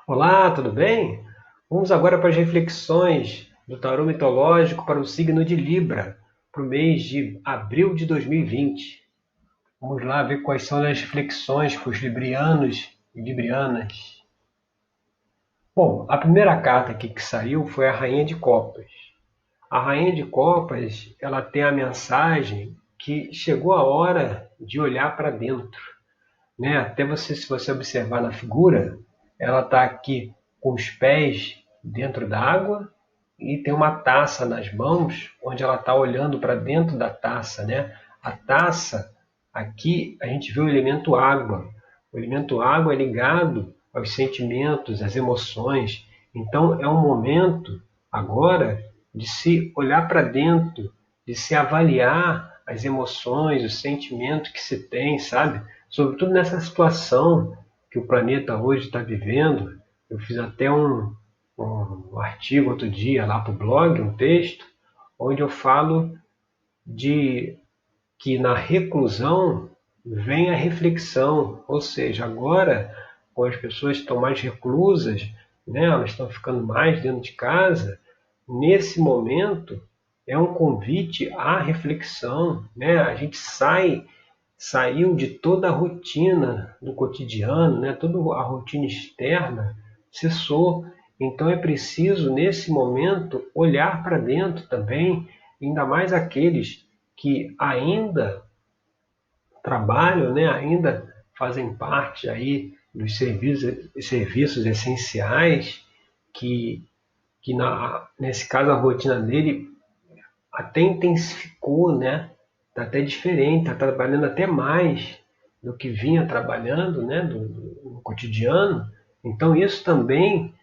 Olá, tudo bem? Vamos agora para as reflexões do tarô mitológico para o signo de Libra, para o mês de abril de 2020. Vamos lá ver quais são as reflexões para os librianos e librianas. Bom, a primeira carta aqui que saiu foi a Rainha de Copas. A Rainha de Copas, ela tem a mensagem que chegou a hora de olhar para dentro, né? Até você, se você observar na figura, ela está aqui com os pés dentro da água e tem uma taça nas mãos, onde ela está olhando para dentro da taça, né? A taça, aqui a gente vê o elemento água. O elemento água é ligado aos sentimentos, às emoções. Então é um momento agora de se olhar para dentro, de se avaliar as emoções, os sentimentos que se tem, sabe? Sobretudo nessa situação que o planeta hoje está vivendo. Eu fiz até um artigo outro dia lá para o blog, um texto, onde eu falo de que na reclusão vem a reflexão, ou seja, agora, com as pessoas que estão mais reclusas, né, elas estão ficando mais dentro de casa, nesse momento é um convite à reflexão, né? A gente saiu de toda a rotina do cotidiano, né? Toda a rotina externa cessou. Então é preciso, nesse momento, olhar para dentro também, ainda mais aqueles que ainda trabalham, né? Ainda fazem parte aí dos serviços essenciais, que, nesse caso a rotina dele até intensificou, né? Está até diferente, está trabalhando até mais do que vinha trabalhando, né? No cotidiano. Então isso também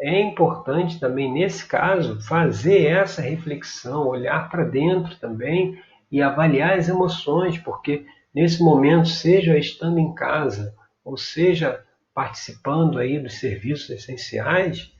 é importante também nesse caso fazer essa reflexão, olhar para dentro também e avaliar as emoções, porque nesse momento, seja estando em casa, ou seja participando aí dos serviços essenciais,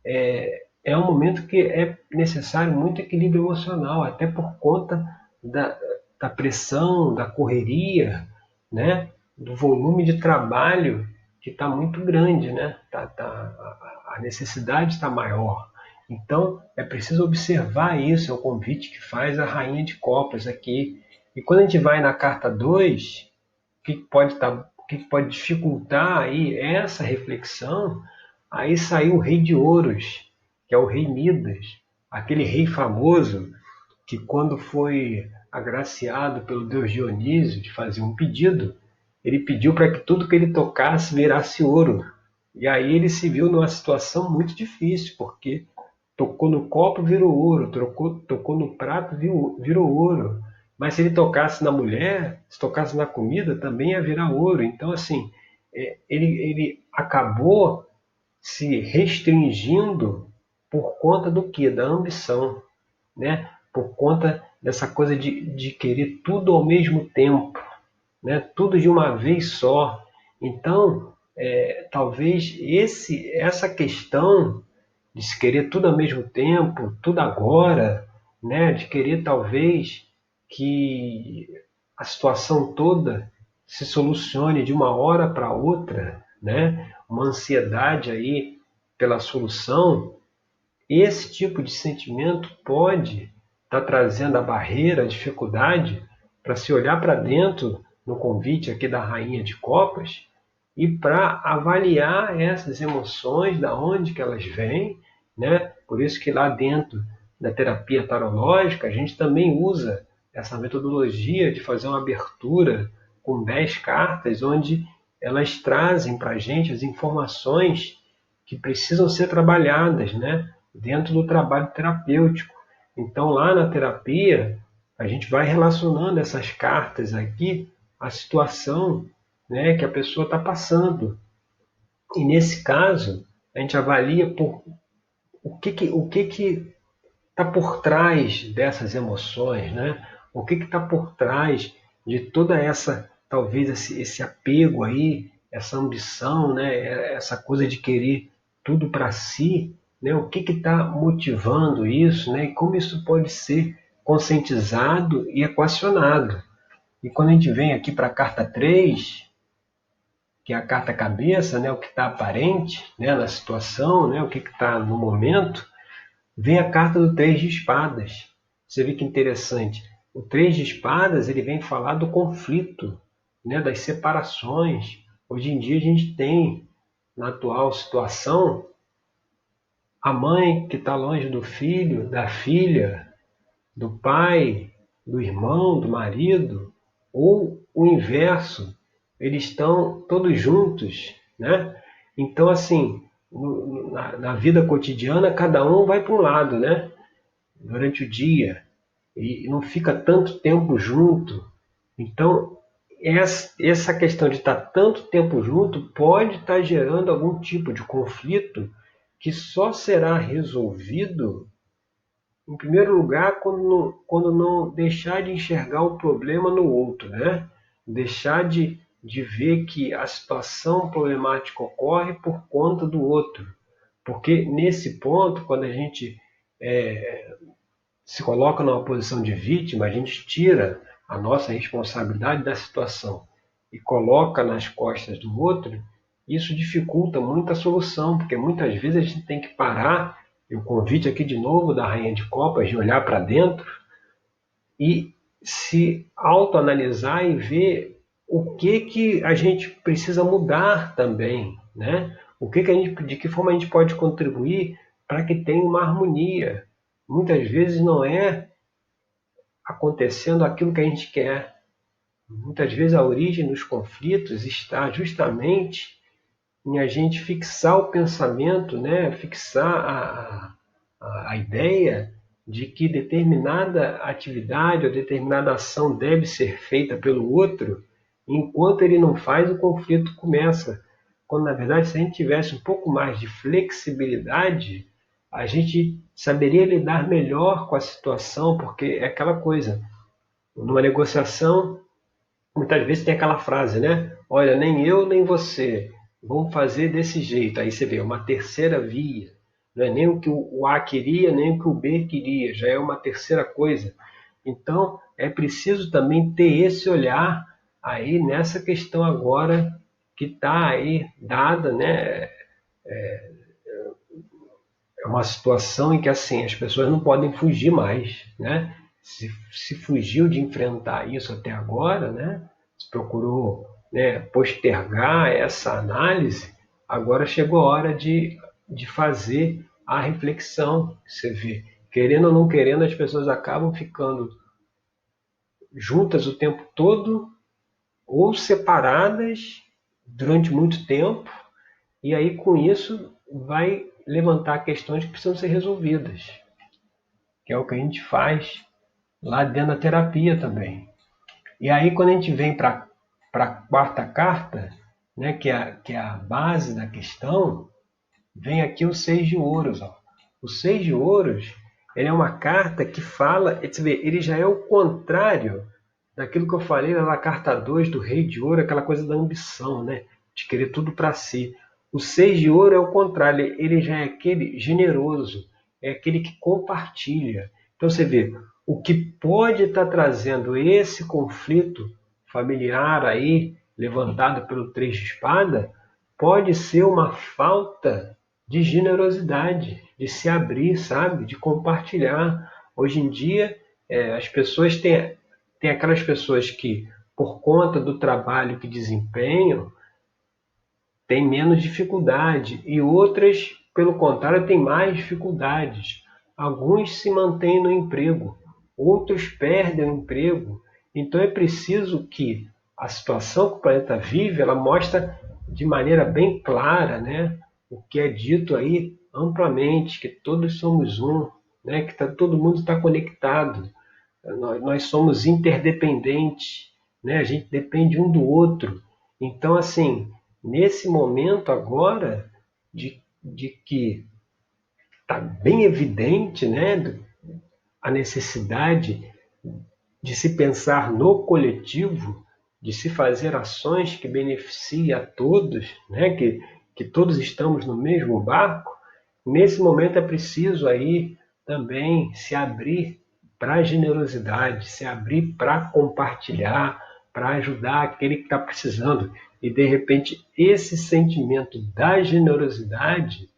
é um momento que é necessário muito equilíbrio emocional, até por conta da, da pressão, da correria, né? Do volume de trabalho que está muito grande, né? A necessidade está maior. Então, é preciso observar isso, é o convite que faz a Rainha de Copas aqui. E quando a gente vai na carta 2, o que pode dificultar aí essa reflexão? Aí saiu o Rei de Ouros, que é o Rei Midas, aquele rei famoso que, quando foi agraciado pelo deus Dionísio de fazer um pedido, ele pediu para que tudo que ele tocasse virasse ouro. E aí ele se viu numa situação muito difícil, porque tocou no copo, virou ouro, tocou no prato, virou ouro. Mas se ele tocasse na mulher, se tocasse na comida, também ia virar ouro. Então, assim, ele acabou se restringindo por conta do que? Da ambição, né? Por conta dessa coisa de querer tudo ao mesmo tempo, né? Tudo de uma vez só. Então, talvez essa questão de se querer tudo ao mesmo tempo, tudo agora, né? De querer talvez que a situação toda se solucione de uma hora para outra, né? Uma ansiedade aí pela solução, esse tipo de sentimento pode estar trazendo a barreira, a dificuldade para se olhar para dentro no convite aqui da Rainha de Copas e para avaliar essas emoções, da onde que elas vêm, né? Por isso que lá dentro da terapia tarológica a gente também usa essa metodologia de fazer uma abertura com 10 cartas, onde elas trazem para a gente as informações que precisam ser trabalhadas, né? Dentro do trabalho terapêutico. Então, lá na terapia, a gente vai relacionando essas cartas aqui à situação, né, que a pessoa está passando. E nesse caso, a gente avalia por o que está por trás dessas emoções, né? O que está por trás de toda essa, talvez esse apego aí, essa ambição, né? Essa coisa de querer tudo para si, né? O que está motivando isso, né? E como isso pode ser conscientizado e equacionado. E quando a gente vem aqui para a carta 3, que é a carta cabeça, né, o que está aparente, né, na situação, né, o que está no momento, vem a carta do Três de Espadas. Você vê que interessante. O Três de Espadas ele vem falar do conflito, né, das separações. Hoje em dia a gente tem, na atual situação, a mãe que está longe do filho, da filha, do pai, do irmão, do marido, ou o inverso, eles estão todos juntos, né? Então, assim, na vida cotidiana, cada um vai para um lado, né? Durante o dia, e não fica tanto tempo junto. Então, essa questão de estar tanto tempo junto pode estar gerando algum tipo de conflito que só será resolvido, em primeiro lugar, quando não deixar de enxergar o problema no outro, né? Deixar de ver que a situação problemática ocorre por conta do outro. Porque nesse ponto, quando a gente se coloca numa posição de vítima, a gente tira a nossa responsabilidade da situação e coloca nas costas do outro, isso dificulta muito a solução, porque muitas vezes a gente tem que parar, e o convite aqui de novo da Rainha de Copas, de olhar para dentro e se autoanalisar e ver o que a gente precisa mudar também, né? De que forma a gente pode contribuir para que tenha uma harmonia. Muitas vezes não é acontecendo aquilo que a gente quer. Muitas vezes a origem dos conflitos está justamente em a gente fixar o pensamento, né? Fixar a ideia de que determinada atividade ou determinada ação deve ser feita pelo outro, enquanto ele não faz, o conflito começa. Quando, na verdade, se a gente tivesse um pouco mais de flexibilidade, a gente saberia lidar melhor com a situação, porque é aquela coisa. Numa negociação, muitas vezes tem aquela frase, né? Olha, nem eu nem você, vamos fazer desse jeito. Aí você vê uma terceira via. Não é nem o que o A queria, nem o que o B queria, já é uma terceira coisa. Então, é preciso também ter esse olhar aí nessa questão agora que está aí dada, né? É uma situação em que assim as pessoas não podem fugir mais, né? Se fugiu de enfrentar isso até agora, né? Se procurou, né, postergar essa análise, agora chegou a hora de fazer a reflexão. Você vê, querendo ou não querendo, as pessoas acabam ficando juntas o tempo todo ou separadas durante muito tempo, e aí com isso vai levantar questões que precisam ser resolvidas, que é o que a gente faz lá dentro da terapia também. E aí quando a gente vem para a quarta carta, né, que é a base da questão, vem aqui o Seis de Ouros. Ó. O Seis de Ouros ele é uma carta que fala, você vê, ele já é o contrário daquilo que eu falei lá na carta 2 do Rei de Ouro, aquela coisa da ambição, né, de querer tudo para si. O Seis de Ouro é o contrário, ele já é aquele generoso, é aquele que compartilha. Então você vê, o que pode estar trazendo esse conflito familiar aí, levantado pelo Três de Espada, pode ser uma falta de generosidade, de se abrir, sabe? De compartilhar. Hoje em dia, as pessoas têm aquelas pessoas que, por conta do trabalho que desempenham, têm menos dificuldade e outras, pelo contrário, têm mais dificuldades. Alguns se mantêm no emprego, outros perdem o emprego. Então é preciso que a situação que o planeta vive, ela mostra de maneira bem clara, né, o que é dito aí amplamente, que todos somos um, né, que todo mundo está conectado, nós somos interdependentes, né, a gente depende um do outro. Então, assim, nesse momento agora, de que está bem evidente, né, a necessidade de se pensar no coletivo, de se fazer ações que beneficiem a todos, né? Que todos estamos no mesmo barco, nesse momento é preciso aí também se abrir para a generosidade, se abrir para compartilhar, para ajudar aquele que está precisando. E de repente esse sentimento da generosidade,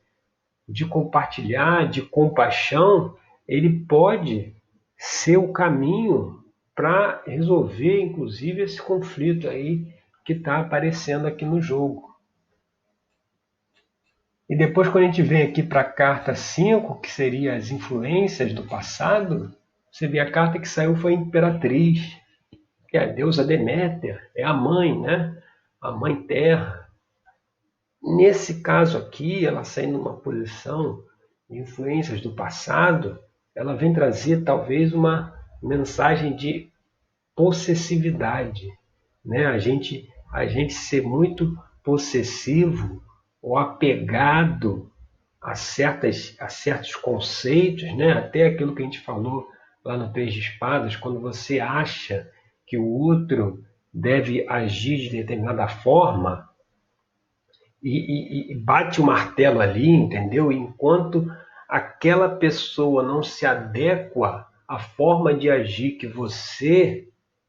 de compartilhar, de compaixão, ele pode ser o caminho para resolver, inclusive, esse conflito aí que está aparecendo aqui no jogo. E depois, quando a gente vem aqui para a carta 5, que seria as influências do passado, você vê a carta que saiu foi a Imperatriz, que é a deusa Deméter, é a mãe, né? A mãe terra. Nesse caso aqui, ela saindo numa posição de influências do passado, ela vem trazer talvez uma mensagem de possessividade, né? A gente ser muito possessivo ou apegado a certos conceitos, né? Até aquilo que a gente falou lá no Três de Espadas, quando você acha que o outro deve agir de determinada forma e bate o martelo ali, entendeu? Enquanto aquela pessoa não se adequa à forma de agir que você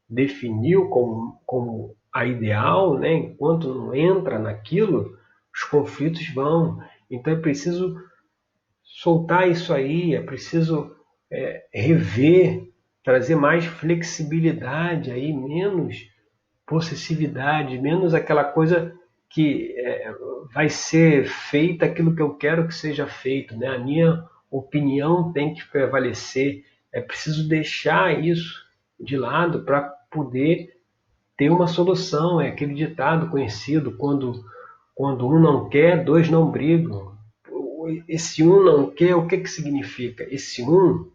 definiu como a ideal, né? Enquanto não entra naquilo, os conflitos vão. Então é preciso soltar isso aí, é preciso rever, trazer mais flexibilidade aí, menos possessividade, menos aquela coisa que vai ser feita aquilo que eu quero que seja feito, né? A minha opinião tem que prevalecer. É preciso deixar isso de lado para poder ter uma solução. É aquele ditado conhecido, quando um não quer, dois não brigam. Esse um não quer, o que que significa? Esse um,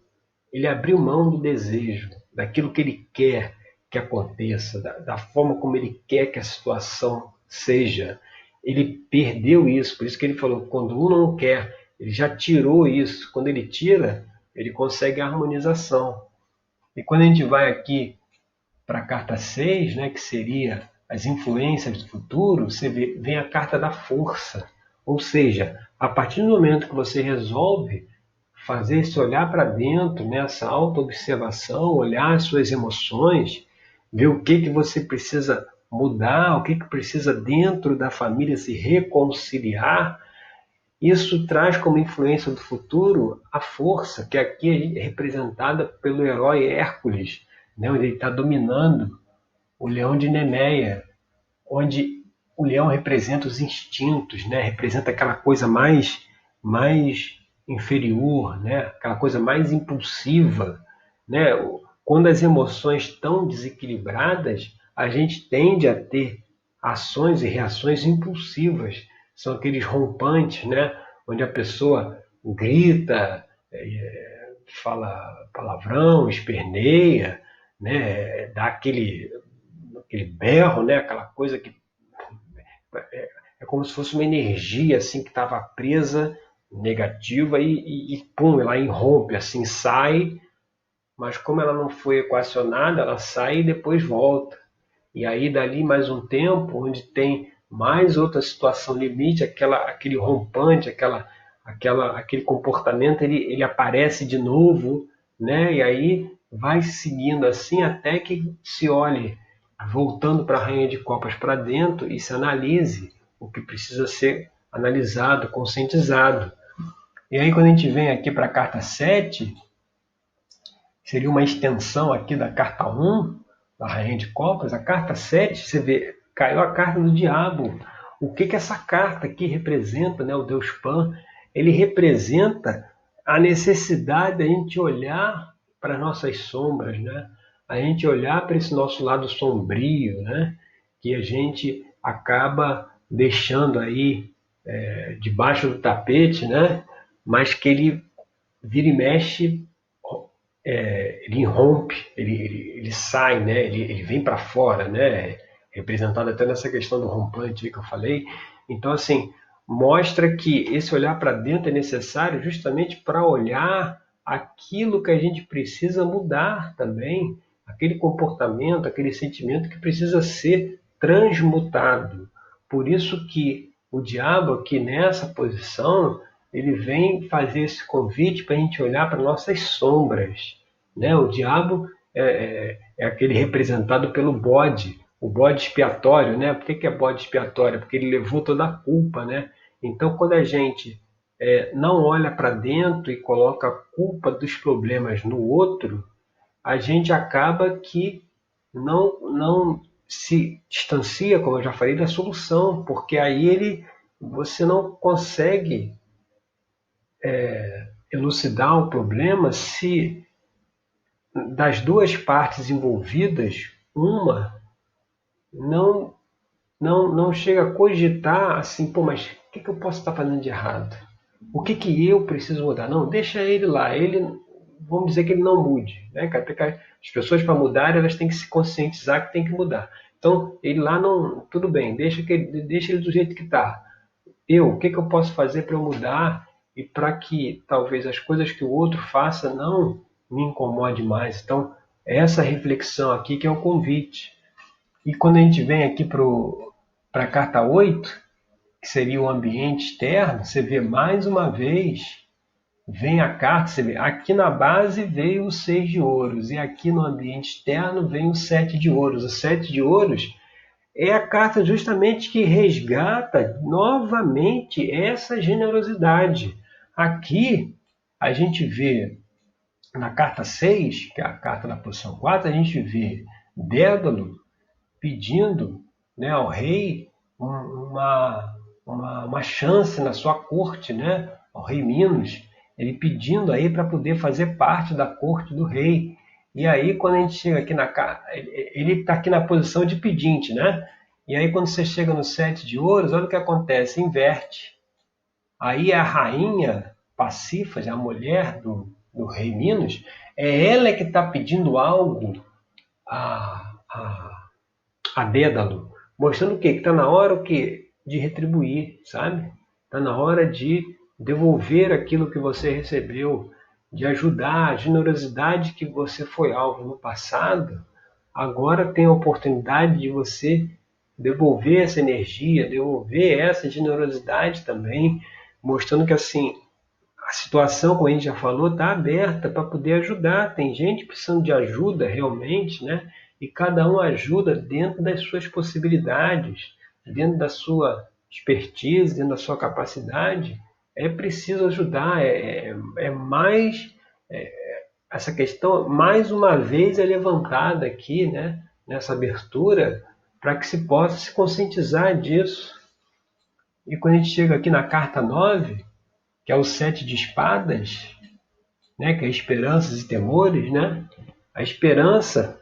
ele abriu mão do desejo, daquilo que ele quer que aconteça, da forma como ele quer que a situação seja. Ele perdeu isso, por isso que ele falou, quando um não quer, ele já tirou isso. Quando ele tira, ele consegue a harmonização. E quando a gente vai aqui para a carta 6, né, que seria as influências do futuro, você vem a carta da força. Ou seja, a partir do momento que você resolve fazer esse olhar para dentro, né, essa autoobservação, olhar as suas emoções, ver o que você precisa mudar, o que precisa dentro da família se reconciliar, isso traz como influência do futuro a força, que aqui é representada pelo herói Hércules, né, onde ele está dominando o leão de Nemeia, onde o leão representa os instintos, né, representa aquela coisa mais inferior, né, aquela coisa mais impulsiva, né? Quando as emoções estão desequilibradas, a gente tende a ter ações e reações impulsivas. São aqueles rompantes, né? Onde a pessoa grita, fala palavrão, esperneia, né? Dá aquele berro, né? Aquela coisa que é como se fosse uma energia assim que estava presa, negativa, e pum, ela irrompe, assim, sai, mas como ela não foi equacionada, ela sai e depois volta. E aí, dali mais um tempo, onde tem mais outra situação limite, aquele rompante, aquele comportamento, ele aparece de novo, né? E aí vai seguindo assim até que se olhe, voltando para a Rainha de Copas para dentro e se analise o que precisa ser analisado, conscientizado. E aí, quando a gente vem aqui para a carta 7, seria uma extensão aqui da carta 1, da Rainha de Copas. A carta 7, você vê, caiu a carta do diabo. O que essa carta aqui representa, né? O Deus Pan, ele representa a necessidade de a gente olhar para as nossas sombras, né? A gente olhar para esse nosso lado sombrio, né? Que a gente acaba deixando aí debaixo do tapete, né? Mas que ele vira e mexe, ele irrompe, ele sai, né? Ele vem para fora, né? Representado até nessa questão do rompante que eu falei. Então, assim, mostra que esse olhar para dentro é necessário justamente para olhar aquilo que a gente precisa mudar também, aquele comportamento, aquele sentimento que precisa ser transmutado. Por isso que o diabo aqui nessa posição, ele vem fazer esse convite para a gente olhar para nossas sombras, né? O diabo é aquele representado pelo bode, o bode expiatório, né? Por que é bode expiatório? Porque ele levou toda a culpa, né? Então, quando a gente não olha para dentro e coloca a culpa dos problemas no outro, a gente acaba que não se distancia, como eu já falei, da solução, porque aí você não consegue elucidar o problema se das duas partes envolvidas, uma não não chega a cogitar assim, pô, mas o que eu posso estar fazendo de errado? O que eu preciso mudar? Não, deixa ele lá, vamos dizer que ele não mude, né? Porque as pessoas para mudar, elas têm que se conscientizar que tem que mudar. Então, ele lá não, tudo bem, deixa ele do jeito que está. O que eu posso fazer para eu mudar e para que talvez as coisas que o outro faça não me incomode mais? Então, é essa reflexão aqui que é o convite. E quando a gente vem aqui para a carta 8, que seria o ambiente externo, você vê mais uma vez, vem a carta, você vê, aqui na base veio o 6 de ouros, e aqui no ambiente externo vem o 7 de ouros. O 7 de ouros é a carta justamente que resgata novamente essa generosidade. Aqui a gente vê na carta 6, que é a carta da posição 4, a gente vê Dédalo pedindo, né, ao rei uma chance na sua corte, né, ao rei Minos, ele pedindo aí para poder fazer parte da corte do rei. E aí, quando a gente chega aqui ele está aqui na posição de pedinte, né? E aí, quando você chega no 7 de ouros, olha o que acontece, inverte. Aí a rainha Pacífage, a mulher do rei Minos, é ela que está pedindo algo a Dédalo, mostrando o quê? Que está na hora o quê? De retribuir, sabe? Está na hora de devolver aquilo que você recebeu, de ajudar a generosidade que você foi alvo no passado. Agora tem a oportunidade de você devolver essa energia, devolver essa generosidade também, mostrando que assim a situação, como a gente já falou, está aberta para poder ajudar. Tem gente precisando de ajuda realmente, né? E cada um ajuda dentro das suas possibilidades, dentro da sua expertise, dentro da sua capacidade. É preciso ajudar. É mais essa questão mais uma vez é levantada aqui, né? Nessa abertura, para que se possa se conscientizar disso. E quando a gente chega aqui na carta 9, que é o 7 de espadas, né, que é esperanças e temores, né? A esperança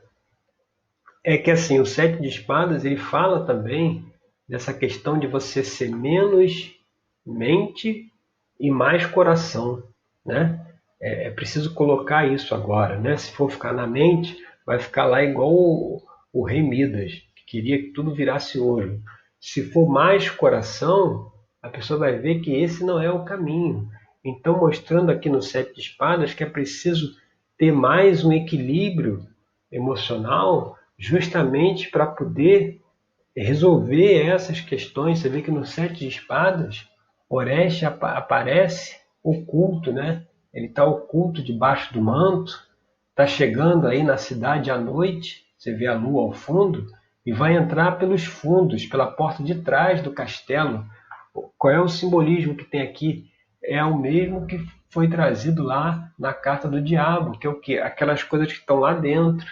é que assim, o 7 de espadas, ele fala também dessa questão de você ser menos mente e mais coração, né? É preciso colocar isso agora, né? Se for ficar na mente, vai ficar lá igual o rei Midas, que queria que tudo virasse ouro. Se for mais coração, a pessoa vai ver que esse não é o caminho. Então, mostrando aqui no 7 de espadas que é preciso ter mais um equilíbrio emocional, justamente para poder resolver essas questões. Você vê que no 7 de espadas, Oreste aparece oculto, né? Ele está oculto debaixo do manto, está chegando aí na cidade à noite, você vê a lua ao fundo, e vai entrar pelos fundos, pela porta de trás do castelo. Qual é o simbolismo que tem aqui? É o mesmo que foi trazido lá na carta do diabo, que é o quê? Aquelas coisas que estão lá dentro,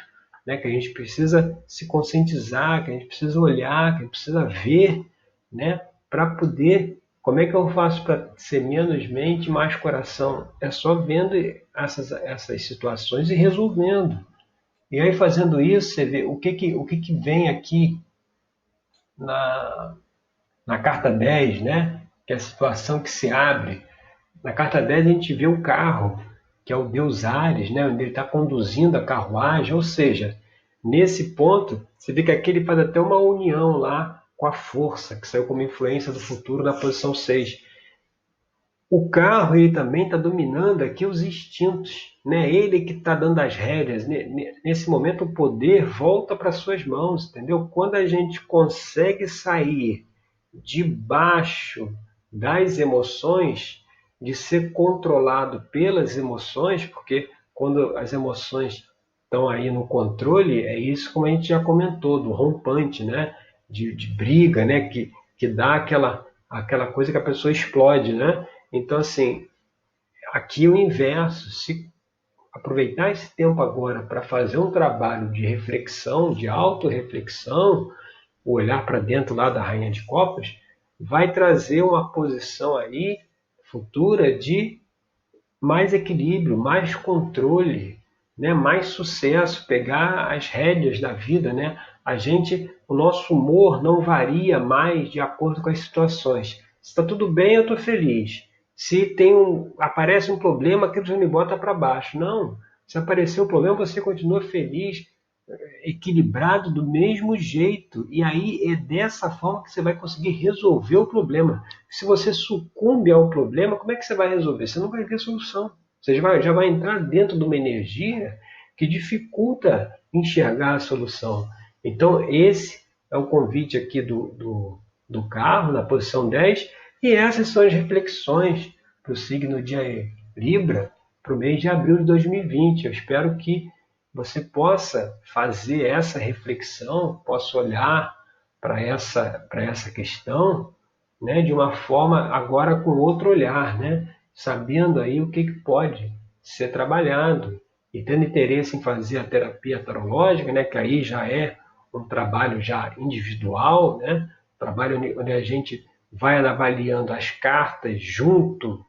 né? Que a gente precisa se conscientizar, que a gente precisa olhar, que a gente precisa ver, né? Para poder. Como é que eu faço para ser menos mente e mais coração? É só vendo essas situações e resolvendo. E aí, fazendo isso, você vê o que vem aqui na, na carta 10, né? Que é a situação que se abre. Na carta 10 a gente vê o carro, que é o deus Ares, né? Onde ele está conduzindo a carruagem, ou seja, nesse ponto, você vê que aqui ele faz até uma união lá com a força, que saiu como influência do futuro na posição 6. O carro ele também está dominando aqui os instintos, né? Ele que está dando as rédeas. Nesse momento o poder volta para suas mãos, entendeu? Quando a gente consegue sair debaixo das emoções, de ser controlado pelas emoções, porque quando as emoções estão aí no controle, é isso como a gente já comentou, do rompante, né? De briga, né? Que dá aquela coisa que a pessoa explode, né? Então, assim, aqui é o inverso. Se aproveitar esse tempo agora para fazer um trabalho de reflexão, de autorreflexão, o olhar para dentro lá da Rainha de Copas, vai trazer uma posição aí futura de mais equilíbrio, mais controle, né? Mais sucesso, pegar as rédeas da vida, né? O nosso humor não varia mais de acordo com as situações. Se está tudo bem, eu estou feliz. Se aparece um problema, aquilo já me bota para baixo. Não. Se aparecer um problema, você continua feliz, equilibrado do mesmo jeito. E aí é dessa forma que você vai conseguir resolver o problema. Se você sucumbe ao problema, como é que você vai resolver? Você não vai ter solução. Você já vai entrar dentro de uma energia que dificulta enxergar a solução. Então, esse é o convite aqui do carro, na posição 10, e essas são as reflexões para o signo de Libra para o mês de abril de 2020. Eu espero que você possa fazer essa reflexão, possa olhar para essa questão, né, de uma forma agora com outro olhar, né, sabendo aí o que pode ser trabalhado e tendo interesse em fazer a terapia tarológica, né, que aí já é um trabalho já individual, né, trabalho onde a gente vai avaliando as cartas junto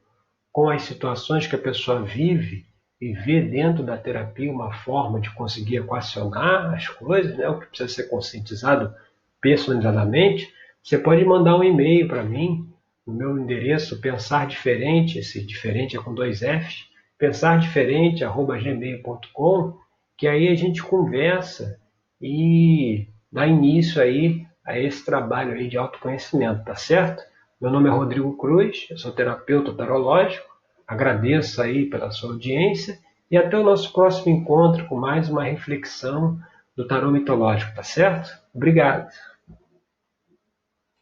com as situações que a pessoa vive e vê dentro da terapia uma forma de conseguir equacionar as coisas, né, o que precisa ser conscientizado personalizadamente, você pode mandar um e-mail para mim, no meu endereço pensar diferente, esse diferente é com 2 Fs, pensardiferente@gmail.com, que aí a gente conversa e dá início aí a esse trabalho aí de autoconhecimento, tá certo? Meu nome é Rodrigo Cruz, eu sou terapeuta tarológico, agradeço aí pela sua audiência e até o nosso próximo encontro com mais uma reflexão do tarô mitológico, tá certo? Obrigado!